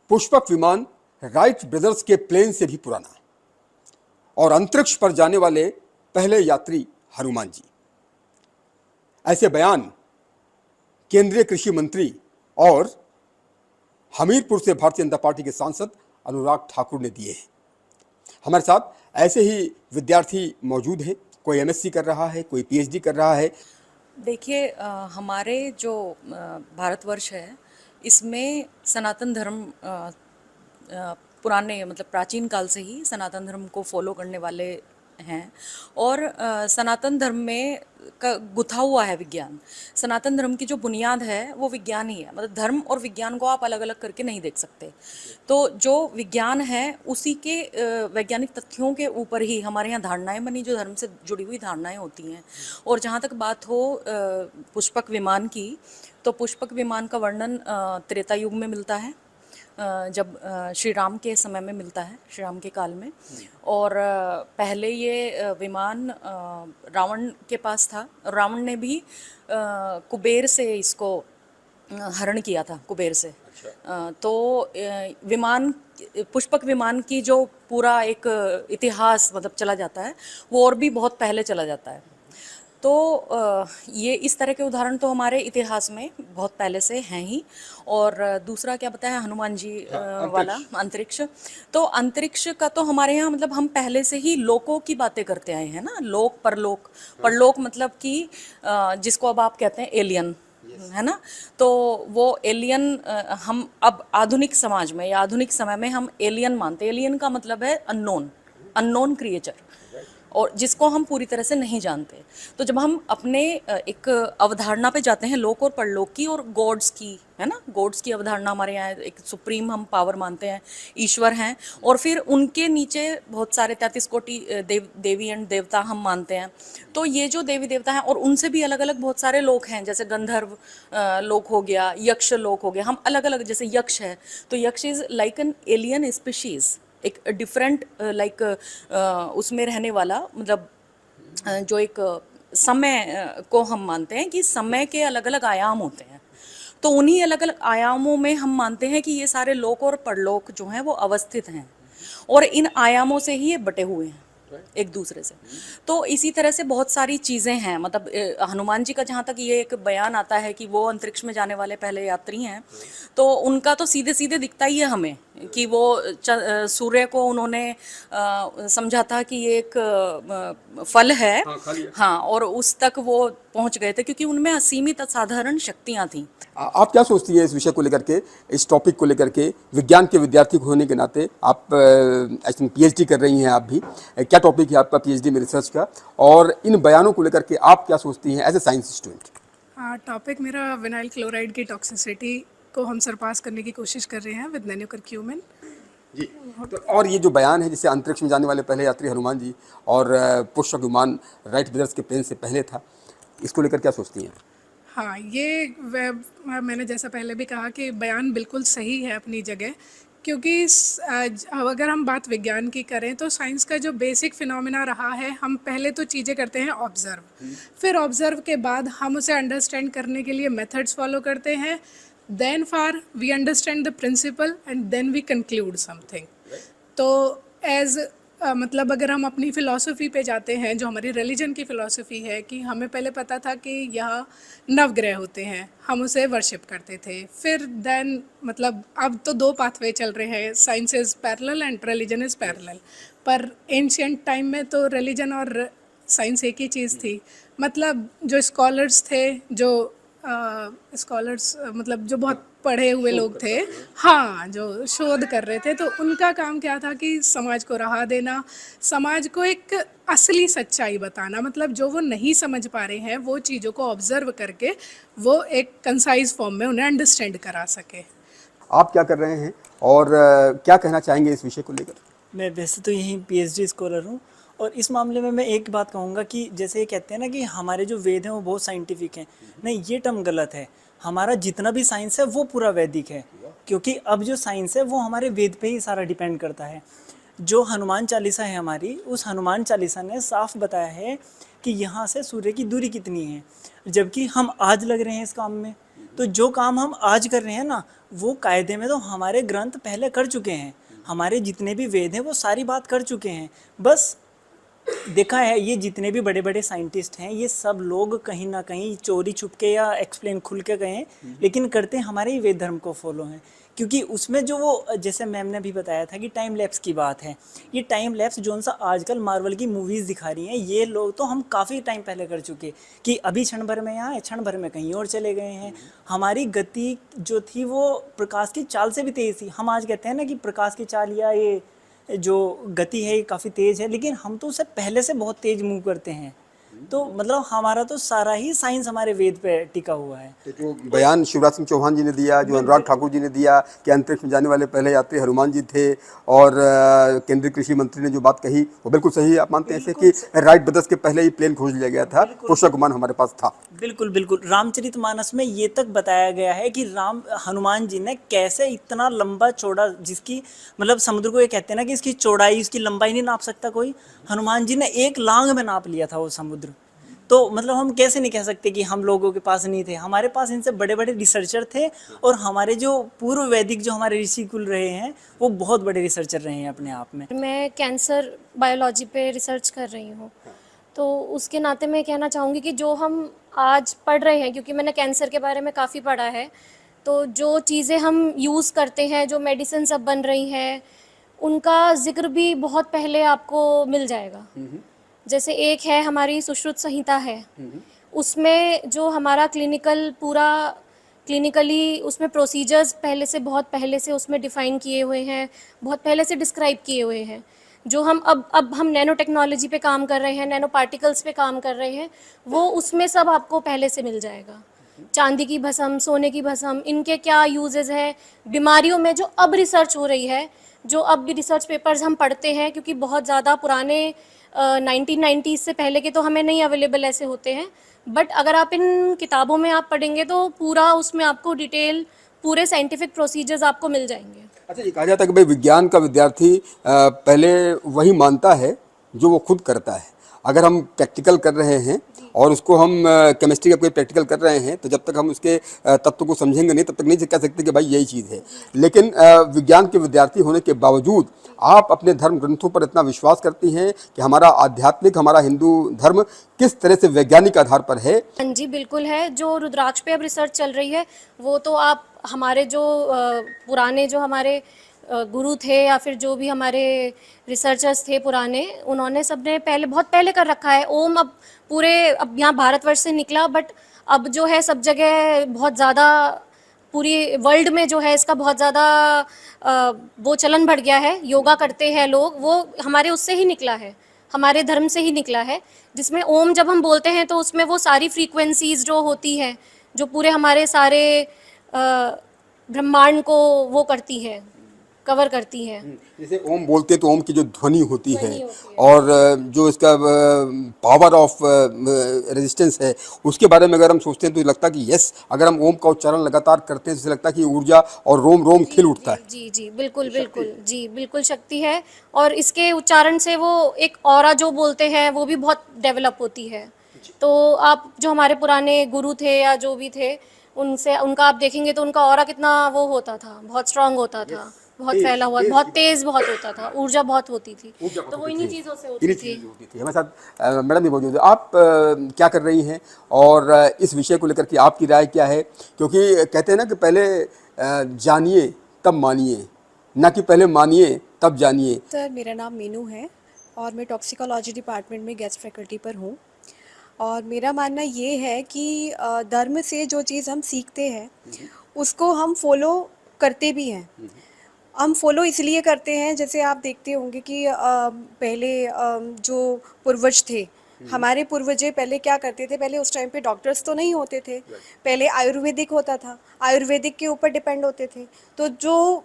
पुष्पक विमान Wright brothers के plane से भी पुराना और अंतरिक्ष पर जाने वाले पहले यात्री हनुमान जी। ऐसे बयान केंद्रीय कृषि मंत्री और हमीरपुर से भारतीय जनता पार्टी के सांसद अनुराग ठाकुर ने दिए हैं। हमारे साथ ऐसे ही विद्यार्थी मौजूद हैं, कोई एमएससी कर रहा है, कोई पीएचडी कर रहा है। देखिए, हमारे जो भारतवर्ष है इसमें सनातन धर्म पुराने मतलब प्राचीन काल से ही सनातन धर्म को फॉलो करने वाले हैं और सनातन धर्म में गुथा हुआ है विज्ञान। सनातन धर्म की जो बुनियाद है वो विज्ञान ही है, मतलब धर्म और विज्ञान को आप अलग अलग करके नहीं देख सकते। तो जो विज्ञान है उसी के वैज्ञानिक तथ्यों के ऊपर ही हमारे यहाँ धारणाएं बनी, जो धर्म से जुड़ी हुई धारणाएं होती हैं। और जहाँ तक बात हो पुष्पक विमान की, तो पुष्पक विमान का वर्णन त्रेता युग में मिलता है, जब श्री राम के समय में मिलता है, श्री राम के काल में। और पहले ये विमान रावण के पास था। रावण ने भी कुबेर से इसको हरण किया था, कुबेर से। तो विमान, पुष्पक विमान की जो पूरा एक इतिहास मतलब चला जाता है वो और भी बहुत पहले चला जाता है। तो ये इस तरह के उदाहरण तो हमारे इतिहास में बहुत पहले से हैं ही। और दूसरा क्या बताया हनुमान जी वाला अंतरिक्ष। तो अंतरिक्ष का तो हमारे यहाँ मतलब हम पहले से ही लोकों की बातें करते आए हैं ना, लोक परलोक। परलोक मतलब कि जिसको अब आप कहते हैं एलियन, है ना। तो वो एलियन हम अब आधुनिक समाज में या आधुनिक समय में हम एलियन मानते हैं। एलियन का मतलब है अननोन, अननोन क्रिएचर, और जिसको हम पूरी तरह से नहीं जानते। तो जब हम अपने एक अवधारणा पे जाते हैं लोक और परलोक की और गॉड्स की, है ना, गॉड्स की अवधारणा हमारे यहाँ एक सुप्रीम हम पावर मानते हैं, ईश्वर हैं। और फिर उनके नीचे बहुत सारे 33 कोटि देवी एंड देवता हम मानते हैं। तो ये जो देवी देवता हैं और उनसे भी अलग अलग बहुत सारे लोक हैं, जैसे गंधर्व लोक हो गया, यक्ष लोक हो गया। हम अलग अलग, जैसे यक्ष है तो यक्ष is like an alien species, एक डिफरेंट लाइक उसमें रहने वाला, मतलब जो एक समय को हम मानते हैं कि समय के अलग अलग आयाम होते हैं। तो उन्हीं अलग अलग आयामों में हम मानते हैं कि ये सारे लोक और परलोक जो हैं वो अवस्थित हैं और इन आयामों से ही ये बटे हुए हैं एक दूसरे से। तो इसी तरह से बहुत सारी चीज़ें हैं। मतलब हनुमान जी का जहाँ तक ये एक बयान आता है कि वो अंतरिक्ष में जाने वाले पहले यात्री हैं, तो उनका तो सीधे सीधे दिखता ही है हमें कि वो सूर्य को उन्होंने समझा था कि ये एक फल है। हाँ, और उस तक वो पहुंच गए थे क्योंकि उनमें असीमित असाधारण शक्तियाँ थीं। आप क्या सोचती हैं इस विषय को लेकर के, इस टॉपिक को लेकर के? विज्ञान के विद्यार्थी होने के नाते आप पीएचडी कर रही हैं, आप भी, क्या टॉपिक है आपका पीएचडी में रिसर्च का, और इन बयानों को लेकर के आप क्या सोचती हैं as a science student? Topic मेरा विनाइल क्लोराइड की टॉक्सिसिटी को हम सरपास करने की कोशिश कर रहे हैं विद नैनो करक्यूमिन जी। तो और ये जो बयान है, जैसे अंतरिक्ष में जाने वाले पहले यात्री हनुमान जी और पुष्पक विमान राइट ब्रदर्स के प्लेन से पहले था, इसको लेकर क्या सोचती हैं? हाँ, ये मैंने जैसा पहले भी कहा कि बयान बिल्कुल सही है अपनी जगह, क्योंकि अगर हम बात विज्ञान की करें तो साइंस का जो बेसिक फिनोमिना रहा है, हम पहले तो चीज़ें करते हैं ऑब्ज़र्व, फिर ऑब्ज़र्व के बाद हम उसे अंडरस्टैंड करने के लिए मेथड्स फॉलो करते हैं, then far we understand the principle and then we conclude something. तो एज मतलब अगर हम अपनी फ़िलासफ़ी पे जाते हैं, जो हमारी रिलीजन की फ़िलासफ़ी है, कि हमें पहले पता था कि यहाँ नवग्रह होते हैं, हम उसे वर्शिप करते थे। फिर देन मतलब अब तो दो पाथवे चल रहे हैं, science is parallel and religion is parallel. पर एंशिएंट टाइम में तो रिलीजन और साइंस एक ही चीज़ थी। मतलब जो स्कॉलर्स थे, जो स्कॉलर्स मतलब जो बहुत पढ़े हुए लोग थे, हाँ, जो शोध कर रहे थे, तो उनका काम क्या था कि समाज को राह देना, समाज को एक असली सच्चाई बताना। मतलब जो वो नहीं समझ पा रहे हैं वो चीज़ों को ऑब्जर्व करके वो एक कंसाइज फॉर्म में उन्हें अंडरस्टैंड करा सके। आप क्या कर रहे हैं और क्या कहना चाहेंगे इस विषय को लेकर? मैं वैसे तो यहीं पीएचडी स्कॉलर हूँ, और इस मामले में मैं एक बात कहूँगा कि जैसे ये कहते हैं ना कि हमारे जो वेद हैं वो बहुत साइंटिफिक हैं, नहीं, ये टर्म गलत है। हमारा जितना भी साइंस है वो पूरा वैदिक है, क्योंकि अब जो साइंस है वो हमारे वेद पे ही सारा डिपेंड करता है। जो हनुमान चालीसा है हमारी, उस हनुमान चालीसा ने साफ बताया है कि यहाँ से सूर्य की दूरी कितनी है, जबकि हम आज लग रहे हैं इस काम में। तो जो काम हम आज कर रहे हैं ना, वो कायदे में तो हमारे ग्रंथ पहले कर चुके हैं, हमारे जितने भी वेद हैं वो सारी बात कर चुके हैं। बस देखा है, ये जितने भी बड़े बड़े साइंटिस्ट हैं, ये सब लोग कहीं ना कहीं चोरी छुपके या एक्सप्लेन खुल के गए हैं, लेकिन करते हमारे ही वेद धर्म को फॉलो हैं। क्योंकि उसमें जो वो, जैसे मैम ने भी बताया था कि टाइम लैप्स की बात है, ये टाइम लैप्स जो सा आजकल मार्वल की मूवीज़ दिखा रही हैं, ये लोग तो हम काफ़ी टाइम पहले कर चुके कि अभी क्षण भर में यहाँ है, क्षण भर में कहीं और चले गए हैं। हमारी गति जो थी वो प्रकाश की चाल से भी तेज़ थी। हम आज कहते हैं ना कि प्रकाश की चाल या ये जो गति है ये काफ़ी तेज़ है, लेकिन हम तो उससे पहले से बहुत तेज़ मूव करते हैं। तो मतलब हमारा तो सारा ही साइंस हमारे वेद पे टिका हुआ है। तो जो बयान शिवराज सिंह चौहान जी ने दिया, जो अनुराग ठाकुर जी ने दिया कि अंतरिक्ष में जाने वाले पहले यात्री हनुमान जी थे, और केंद्रीय कृषि मंत्री ने जो बात कही वो बिल्कुल सही है। आप मानते हैं ऐसे कि राइट ब्रदर्स के पहले ही प्लेन खोज लिया गया था, पुष्पक विमान हमारे पास था? बिल्कुल बिल्कुल, रामचरितमानस में ये तक बताया गया है कि हनुमान जी ने कैसे इतना लंबा चौड़ा, जिसकी मतलब समुद्र को ये कहते हैं ना कि इसकी चौड़ाई इसकी लंबाई नहीं नाप सकता कोई, हनुमान जी ने एक लांग में नाप लिया था वो समुद्र। तो मतलब हम कैसे नहीं कह सकते कि हम लोगों के पास नहीं थे, हमारे पास इनसे बड़े बड़े रिसर्चर थे, और हमारे जो पूर्व वैदिक जो हमारे ऋषि कुल रहे हैं वो बहुत बड़े रिसर्चर रहे हैं अपने आप में। मैं कैंसर बायोलॉजी पे रिसर्च कर रही हूँ, तो उसके नाते मैं कहना चाहूँगी कि जो हम आज पढ़ रहे हैं, क्योंकि मैंने कैंसर के बारे में काफ़ी पढ़ा है, तो जो चीज़ें हम यूज़ करते हैं, जो मेडिसिन अब बन रही हैं, उनका जिक्र भी बहुत पहले आपको मिल जाएगा। जैसे एक है हमारी सुश्रुत संहिता है, उसमें जो हमारा क्लिनिकली उसमें प्रोसीजर्स पहले से बहुत पहले से उसमें डिफ़ाइन किए हुए हैं, बहुत पहले से डिस्क्राइब किए हुए हैं। जो हम अब हम नैनो टेक्नोलॉजी पे काम कर रहे हैं, नैनो पार्टिकल्स पे काम कर रहे हैं, वो उसमें सब आपको पहले से मिल जाएगा। चांदी की भस्म, सोने की भस्म, इनके क्या यूजेस हैं, बीमारियों में जो अब रिसर्च हो रही है, जो अब भी रिसर्च पेपर्स हम पढ़ते हैं, क्योंकि बहुत ज़्यादा पुराने 1990s से पहले के तो हमें नहीं अवेलेबल ऐसे होते हैं, बट अगर आप इन किताबों में आप पढ़ेंगे तो पूरा उसमें आपको डिटेल, पूरे साइंटिफिक प्रोसीजर्स आपको मिल जाएंगे। अच्छा, ये कहा जाता है कि भाई विज्ञान का विद्यार्थी पहले वही मानता है जो वो खुद करता है। अगर हम प्रैक्टिकल कर रहे हैं और उसको हम केमिस्ट्री का कोई प्रैक्टिकल कर रहे हैं, तो जब तक हम उसके तत्व को समझेंगे नहीं, तब तक नहीं कह सकते कि भाई यही चीज़ है। लेकिन विज्ञान के विद्यार्थी होने के बावजूद आप अपने धर्म ग्रंथों पर इतना विश्वास करती हैं कि हमारा आध्यात्मिक, हमारा हिंदू धर्म किस तरह से वैज्ञानिक आधार पर है? हाँ जी, बिल्कुल है। जो रुद्राक्ष पे अब रिसर्च चल रही है, वो तो आप हमारे जो पुराने जो हमारे गुरु थे या फिर जो भी हमारे रिसर्चर्स थे पुराने, उन्होंने सबने पहले बहुत पहले कर रखा है। ओम अब यहाँ भारतवर्ष से निकला, बट अब जो है सब जगह बहुत ज़्यादा, पूरी वर्ल्ड में जो है इसका बहुत ज़्यादा वो चलन बढ़ गया है। योगा करते हैं लोग, वो हमारे उससे ही निकला है, हमारे धर्म से ही निकला है, जिसमें ओम जब हम बोलते हैं तो उसमें वो सारी फ्रीक्वेंसीज जो होती हैं, जो पूरे हमारे सारे ब्रह्मांड को वो करती है, कवर करती हैं। जैसे ओम बोलते हैं तो ओम की जो ध्वनि होती है और जो इसका पावर ऑफ रेजिस्टेंस है, उसके बारे में अगर हम सोचते हैं तो लगता है कि यस, अगर हम ओम का उच्चारण लगातार करते हैं तो लगता है कि ऊर्जा और रोम रोम खिल उठता है। जी जी, बिल्कुल बिल्कुल, जी बिल्कुल शक्ति है। और इसके उच्चारण से वो एक ऑरा जो बोलते हैं वो भी बहुत डेवलप होती है। तो आप जो हमारे पुराने गुरु थे या जो भी थे, उनका आप देखेंगे तो उनका ऑरा कितना वो होता था, बहुत स्ट्रांग होता था, बहुत फैला हुआ, बहुत तेज बहुत होता था, ऊर्जा बहुत होती थी। तो वो इन्हीं चीज़ों से होती थी। हमारे साथ मैडम भी मौजूद है। आप क्या कर रही हैं और इस विषय को लेकर के आपकी राय क्या है? क्योंकि कहते हैं ना कि पहले जानिए तब मानिए, ना कि पहले मानिए तब जानिए। सर, मेरा नाम मीनू है और मैं टॉक्सिकोलॉजी डिपार्टमेंट में गेस्ट फैकल्टी पर हूँ। और मेरा मानना ये है कि धर्म से जो चीज़ हम सीखते हैं उसको हम फॉलो करते भी हैं। हम फॉलो इसलिए करते हैं, जैसे आप देखते होंगे कि पहले जो पूर्वज थे, हमारे पूर्वजे पहले क्या करते थे, पहले उस टाइम पे डॉक्टर्स तो नहीं होते थे, पहले आयुर्वेदिक होता था, आयुर्वेदिक के ऊपर डिपेंड होते थे। तो जो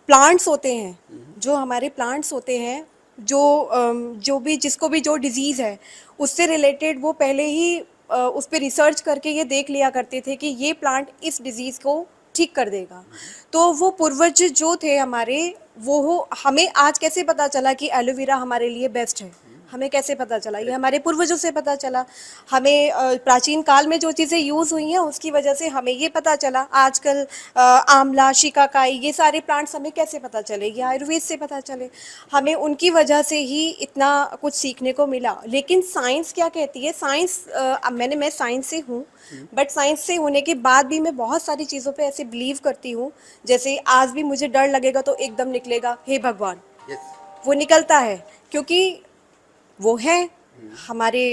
प्लांट्स होते हैं, जो हमारे प्लांट्स होते हैं, जो भी जिसको भी जो डिजीज़ है उससे रिलेटेड वो पहले ही उस पर रिसर्च करके ये देख लिया करते थे कि ये प्लांट इस डिज़ीज़ को ठीक कर देगा। तो वो पूर्वज जो थे हमारे, वो हमें आज कैसे पता चला कि एलोवेरा हमारे लिए बेस्ट है? हमें कैसे पता चला? ये हमारे पूर्वजों से पता चला। हमें प्राचीन काल में जो चीज़ें यूज़ हुई हैं उसकी वजह से हमें ये पता चला। आजकल आंवला, शिकाकाई, ये सारे प्लांट्स हमें कैसे पता चले? ये आयुर्वेद से पता चले। हमें उनकी वजह से ही इतना कुछ सीखने को मिला। लेकिन साइंस क्या कहती है? साइंस मैं साइंस से हूँ, बट साइंस से होने के बाद भी मैं बहुत सारी चीज़ों पे ऐसे बिलीव करती हूँ। जैसे आज भी मुझे डर लगेगा तो एकदम निकलेगा, हे भगवान, वो निकलता है, क्योंकि वो है हमारे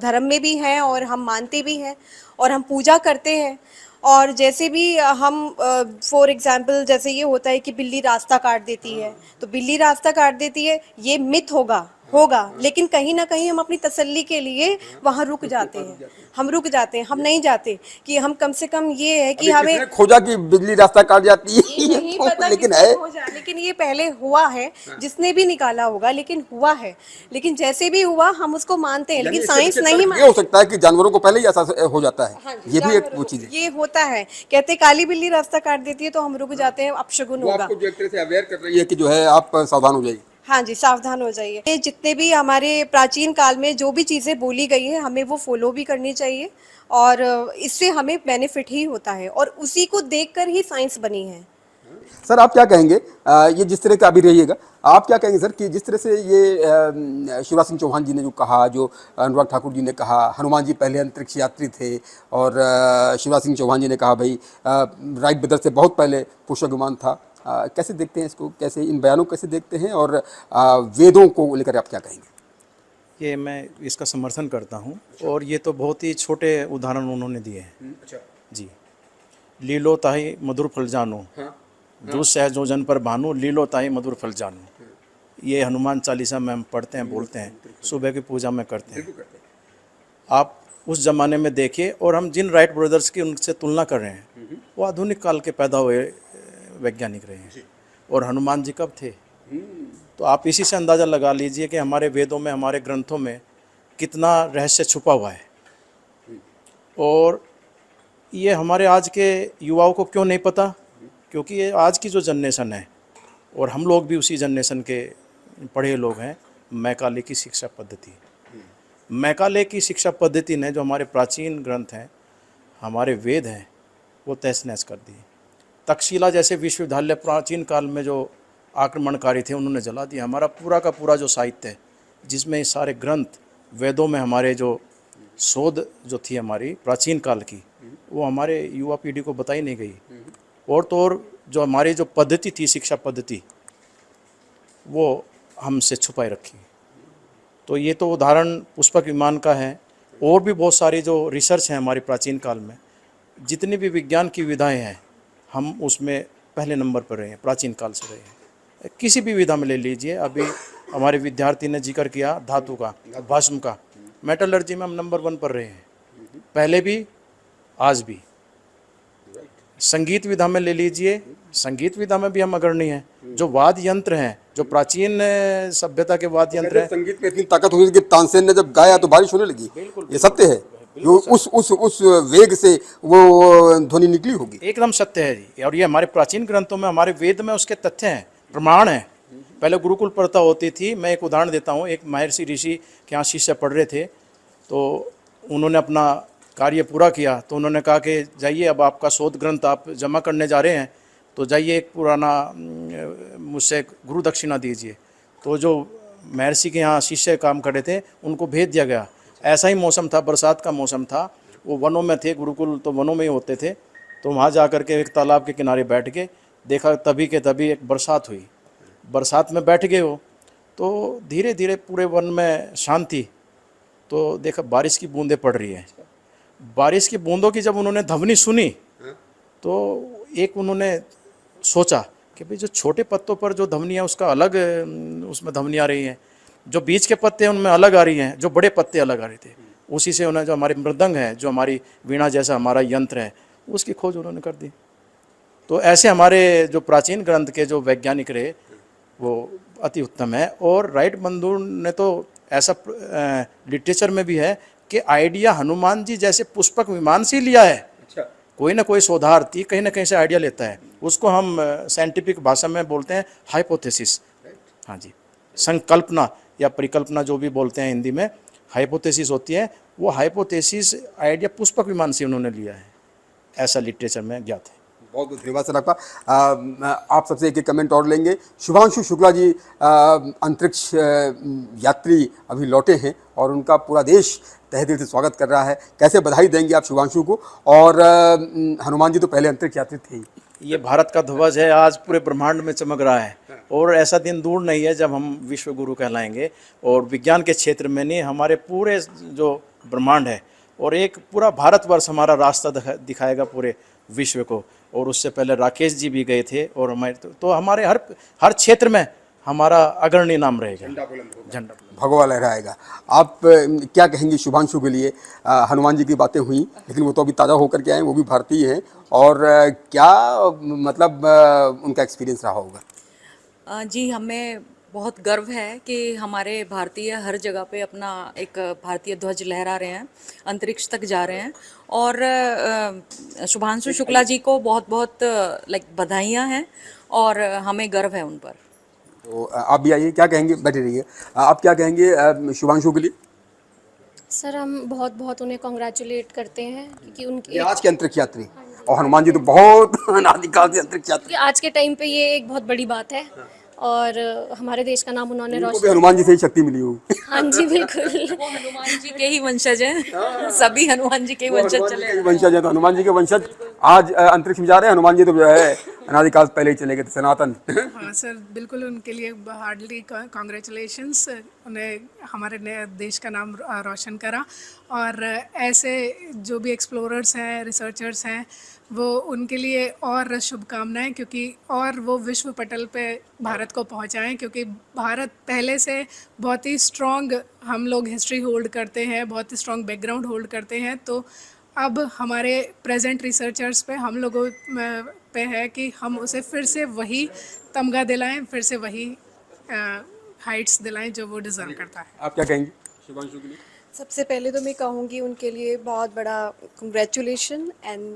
धर्म में भी हैं और हम मानते भी हैं और हम पूजा करते हैं। और जैसे भी हम फॉर एग्जांपल जैसे ये होता है कि बिल्ली रास्ता काट देती है, तो बिल्ली रास्ता काट देती है, ये मिथ होगा, लेकिन कहीं ना कहीं हम अपनी तसल्ली के लिए वहाँ रुक जाते हैं। हम रुक जाते हैं, हम नहीं जाते कि हम कम से कम ये है कि हमें किसने खोजा कि बिजली रास्ता काट जाती है? ये नहीं पता लेकिन किसने है। खोजा, लेकिन ये पहले हुआ है, जिसने भी निकाला होगा, लेकिन हुआ है। लेकिन जैसे भी हुआ हम उसको मानते हैं, यानी लेकिन इसके साइंस पीछे नहीं तर्क मानती। ये हो सकता है कि जानवरों को पहले ही ऐसा हो जाता है। हाँ जी, ये भी एक जानवरों वो को चीज है। ये होता है, कहते काली बिल्ली रास्ता काट देती है तो हम रुक जाते हैं, अपशगुन वो होगा। आपको जो एक तरह से अवेयर कर रही है कि जो है आप सावधान हो जाइए। हाँ जी, सावधान हो जाइए। ये जितने भी हमारे प्राचीन काल में जो भी चीज़ें बोली गई हैं हमें वो फॉलो भी करनी चाहिए, और इससे हमें बेनिफिट ही होता है, और उसी को देखकर ही साइंस बनी है। सर आप क्या कहेंगे, ये जिस तरह का अभी रहिएगा, आप क्या कहेंगे सर कि जिस तरह से ये शिवराज सिंह चौहान जी ने जो कहा, जो अनुराग ठाकुर जी ने कहा, हनुमान जी पहले अंतरिक्ष यात्री थे, और शिवराज सिंह चौहान जी ने कहा भाई राइट ब्रदर से बहुत पहले पुष्पक विमान था, कैसे देखते हैं इसको, कैसे इन बयानों को कैसे देखते हैं, और वेदों को लेकर आप क्या कहेंगे? ये मैं इसका समर्थन करता हूँ। और ये तो बहुत ही छोटे उदाहरण उन्होंने दिए हैं। अच्छा। जी, लीलो ताहि मधुर फल जानो, दूध सहजो जन पर भानु, लीलो ताहि मधुर फल जानो। ये हनुमान चालीसा में हम पढ़ते हैं, बोलते हैं, सुबह की पूजा में करते हैं। आप उस ज़माने में देखिए, और हम जिन राइट ब्रदर्स की उनसे तुलना कर रहे हैं वो आधुनिक काल के पैदा हुए वैज्ञानिक रहे हैं। और हनुमान जी कब थे? तो आप इसी से अंदाज़ा लगा लीजिए कि हमारे वेदों में, हमारे ग्रंथों में कितना रहस्य छुपा हुआ है। और ये हमारे आज के युवाओं को क्यों नहीं पता? क्योंकि ये आज की जो जनरेशन है, और हम लोग भी उसी जनरेशन के पढ़े लोग हैं, मैकाले की शिक्षा पद्धति, मैकाले की शिक्षा पद्धति ने जो हमारे प्राचीन ग्रंथ हैं, हमारे वेद हैं, वो तहस नहस कर दिए। तक्षशिला जैसे विश्वविद्यालय प्राचीन काल में जो आक्रमणकारी थे उन्होंने जला दिया। हमारा पूरा का पूरा जो साहित्य है, जिसमें ये सारे ग्रंथ वेदों में हमारे जो शोध जो थी हमारी प्राचीन काल की, वो हमारे युवा पीढ़ी को बताई नहीं गई। और तो और जो हमारी जो पद्धति थी, शिक्षा पद्धति, वो हमसे छुपाई रखी। तो ये तो उदाहरण पुष्पक विमान का है। और भी बहुत सारी जो रिसर्च है हमारी प्राचीन काल में, जितनी भी विज्ञान की विधाएं हैं, हम उसमें पहले नंबर पर रहे हैं, प्राचीन काल से रहे हैं। किसी भी विधा में ले लीजिए, अभी हमारे विद्यार्थी ने जिक्र किया धातु का, भस्म का, मेटलर्जी में हम नंबर 1 पर रहे हैं, पहले भी आज भी। संगीत विधा में ले लीजिए, संगीत विधा में भी हम अग्रणी हैं। जो वाद्य यंत्र हैं, जो प्राचीन सभ्यता के वाद्य यंत्र हैं, संगीत में इतनी ताकत हुई कि तानसेन ने जब गाया तो बारिश होने लगी। ये सत्य है, जो उस वेग से वो ध्वनि निकली होगी। एकदम सत्य है जी। और ये हमारे प्राचीन ग्रंथों में, हमारे वेद में उसके तथ्य हैं, प्रमाण हैं। पहले गुरुकुल प्रथा होती थी। मैं एक उदाहरण देता हूँ। एक महर्षि ऋषि के यहाँ शिष्य पढ़ रहे थे, तो उन्होंने अपना कार्य पूरा किया, तो उन्होंने कहा कि जाइए, अब आपका शोध ग्रंथ आप जमा करने जा रहे हैं, तो जाइए एक पुराना मुझसे गुरु दक्षिणा दीजिए। तो जो महर्षि के यहाँ शिष्य काम कर रहे थे उनको भेज दिया गया। ऐसा ही मौसम था, बरसात का मौसम था, वो वनों में थे, गुरुकुल तो वनों में ही होते थे। तो वहाँ जा कर के एक तालाब के किनारे बैठ के देखा, तभी के तभी एक बरसात हुई। बरसात में बैठ गए हो तो धीरे धीरे पूरे वन में शांति। तो देखा बारिश की बूंदें पड़ रही है। बारिश की बूंदों की जब उन्होंने ध्वनि सुनी तो एक उन्होंने सोचा कि भाई जो छोटे पत्तों पर जो ध्वनि है उसका अलग उसमें ध्वनि आ रही है, जो बीच के पत्ते हैं उनमें अलग आ रही हैं, जो बड़े पत्ते अलग आ रहे थे। उसी से उन्हें जो हमारी मृदंग है, जो हमारी वीणा जैसा हमारा यंत्र है, उसकी खोज उन्होंने कर दी। तो ऐसे हमारे जो प्राचीन ग्रंथ के जो वैज्ञानिक रहे वो अति उत्तम है। और राइट बंधु ने तो ऐसा लिटरेचर में भी है कि आइडिया हनुमान जी जैसे पुष्पक विमान से लिया है। कोई ना कोई शोधार्थी कहीं ना कहीं से आइडिया लेता है, उसको हम साइंटिफिक भाषा में बोलते हैं हाइपोथेसिस। हाँ जी। संकल्पना या परिकल्पना जो भी बोलते हैं हिंदी में, हाइपोथेसिस होती है, वो हाइपोथेसिस आइडिया पुष्पक विमान से उन्होंने लिया है, ऐसा लिटरेचर में ज्ञात है। बहुत बहुत धन्यवाद सर आपका। आप सबसे एक कमेंट और लेंगे। शुभांशु शुक्ला जी अंतरिक्ष यात्री अभी लौटे हैं और उनका पूरा देश तहे दिल से स्वागत कर रहा है। कैसे बधाई देंगे आप शुभांशु को? और हनुमान जी तो पहले अंतरिक्ष यात्री थे ही। ये भारत का ध्वज है, आज पूरे ब्रह्मांड में चमक रहा है और ऐसा दिन दूर नहीं है जब हम विश्व गुरु कहलाएंगे। और विज्ञान के क्षेत्र में नहीं, हमारे पूरे जो ब्रह्मांड है और एक पूरा भारतवर्ष हमारा रास्ता दिखाएगा पूरे विश्व को। और उससे पहले राकेश जी भी गए थे और हमारे तो हमारे हर क्षेत्र में हमारा अग्रणी नाम रहेगा, झंडा भगवा लहराएगा। आप क्या कहेंगे शुभांशु के लिए? हनुमान जी की बातें हुई, लेकिन वो तो अभी ताज़ा होकर के आए, वो भी भारतीय हैं, और क्या मतलब उनका एक्सपीरियंस रहा होगा? जी, हमें बहुत गर्व है कि हमारे भारतीय हर जगह पे अपना एक भारतीय ध्वज लहरा रहे हैं, अंतरिक्ष तक जा रहे हैं। और शुभांशु शुक्ला जी को बहुत बहुत बधाइयाँ हैं और हमें गर्व है उन पर। तो आप भी आइए, क्या कहेंगे? बैठे रहिए। आप क्या कहेंगे शुभांशु के लिए? सर हम बहुत बहुत उन्हें कॉन्ग्रेचुलेट करते हैं क्योंकि ये उनके आज के अंतरिक्ष यात्री, और हनुमान जी तो बहुत अनादिकाल से अंतरिक्ष यात्री। क्योंकि आज के टाइम पे ये एक बहुत बड़ी बात है और हमारे देश का नाम उन्होंने उनको भी रोशन। हनुमान जी से ही शक्ति मिली होगी। हाँ जी बिल्कुल। वो हनुमान जी के ही वंशज हैं, सभी हनुमान जी के ही वंशज चले के वंशज है, तो हनुमान जी के वंशज आज अंतरिक्ष में जा रहे हैं। हनुमान जी तो जो है अनादिकाल पहले ही चले गए थे, सनातन। हाँ सर, बिल्कुल उनके लिए हार्डली कॉन्ग्रेचुलेशंस। उन्हें हमारे नए देश का नाम रोशन करा। और ऐसे जो भी एक्सप्लोरर्स हैं, रिसर्चर्स हैं, वो उनके लिए और शुभकामनाएं, क्योंकि और वो विश्व पटल पे भारत को पहुंचाएं, क्योंकि भारत पहले से बहुत ही स्ट्रॉन्ग हम लोग हिस्ट्री होल्ड करते हैं, बहुत ही स्ट्रॉन्ग बैकग्राउंड होल्ड करते हैं। तो अब हमारे प्रेजेंट रिसर्चर्स पे, हम लोगों पे है कि हम उसे फिर से वही तमगा दिलाएं, फिर से वही हाइट्स दिलाएं जो वो डिज़र्व करता है। आप क्या कहेंगे शुभांशु के लिए? सबसे पहले तो मैं कहूँगी उनके लिए बहुत बड़ा कंग्रेचुलेशन एंड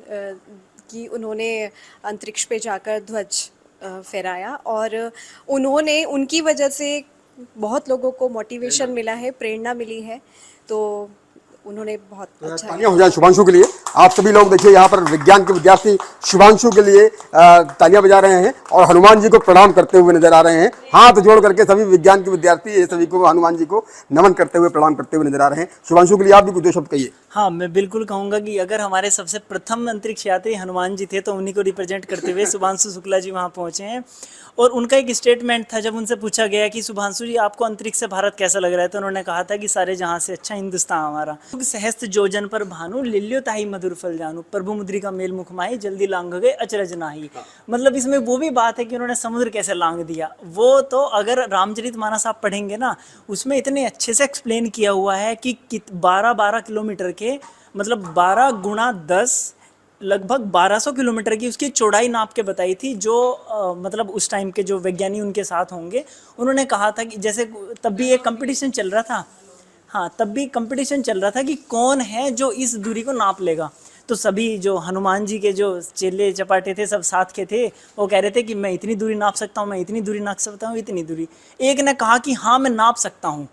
कि उन्होंने अंतरिक्ष पे जाकर ध्वज फहराया, और उन्होंने, उनकी वजह से बहुत लोगों को मोटिवेशन मिला है, प्रेरणा मिली है। तो उन्होंने बहुत अच्छा तालियां हो जाए शुभांशु के लिए। आप सभी लोग देखिए, यहाँ पर विज्ञान के विद्यार्थी शुभांशु के लिए तालियां बजा रहे हैं और हनुमान जी को प्रणाम करते हुए नजर आ रहे हैं। हाथ जोड़ करके सभी विज्ञान के विद्यार्थी ये सभी को हनुमान जी को नमन करते हुए, प्रणाम करते हुए नजर आ रहे हैं। शुभांशु के लिए आप भी कुछ दो शब्द कहिए। हाँ, मैं बिल्कुल कहूँगा कि अगर हमारे सबसे प्रथम अंतरिक्ष यात्री हनुमान जी थे तो उन्हीं को रिप्रेजेंट करते हुए शुभांशु शुक्ला जी वहाँ पहुँचे हैं। और उनका एक स्टेटमेंट था, जब उनसे पूछा गया कि शुभांशु जी आपको अंतरिक्ष से भारत कैसा लग रहा है, तो उन्होंने कहा था कि सारे जहाँ से अच्छा हिंदुस्तान हमारा। सहस्त्र जोजन पर भानु, लिल्यो ताही मधुर फल जानू, प्रभु मुद्रिका मेल मुख माही, जल्दी लांग गए अचरज नाही। मतलब इसमें वो भी बात है कि उन्होंने समुद्र कैसे लांग दिया। वो तो अगर रामचरितमानस आप पढ़ेंगे ना, उसमें इतने अच्छे से एक्सप्लेन किया हुआ है कि 12-12 किलोमीटर के, मतलब 12 गुणा 10, लगभग 1200 किलोमीटर की उसकी चौड़ाई नाप के बताई थी। जो मतलब उस टाइम के जो वैज्ञानिक उनके साथ होंगे, उन्होंने कहा था कि जैसे तब भी एक कंपटीशन चल रहा था। हाँ, तब भी कंपटीशन चल रहा था कि कौन है जो इस दूरी को नाप लेगा। तो सभी जो हनुमान जी के जो चेले चपाटे थे, सब साथ के थे, वो कह रहे थे कि मैं इतनी दूरी नाप सकता हूँ, मैं इतनी दूरी नाप सकता हूँ, इतनी दूरी। एक ने कहा कि हाँ मैं नाप सकता हूँ,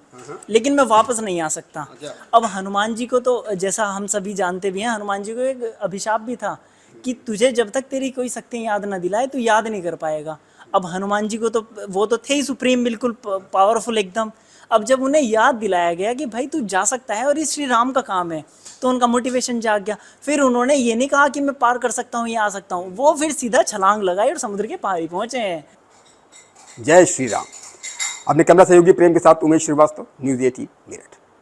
लेकिन मैं वापस नहीं आ सकता। अब हनुमान जी को तो, जैसा हम सभी जानते भी हैं, हनुमान जी को एक अभिशाप भी था कि तुझे जब तक तेरी कोई शक्ति याद न दिलाए तो याद नहीं कर पाएगा। अब हनुमान जी को तो वो तो थे ही सुप्रीम, बिल्कुल पावरफुल एकदम। अब जब उन्हें याद दिलाया गया कि भाई तू जा सकता है और ये श्री राम का काम है, तो उनका मोटिवेशन जाग गया। फिर उन्होंने ये नहीं कहा कि मैं पार कर सकता हूँ या आ सकता हूँ, वो फिर सीधा छलांग लगाई और समुद्र के पार ही पहुंचे हैं। जय श्री राम। अपने कैमरा सहयोगी प्रेम के साथ उमेश श्रीवास्तव, न्यूज़ 18 मेरठ।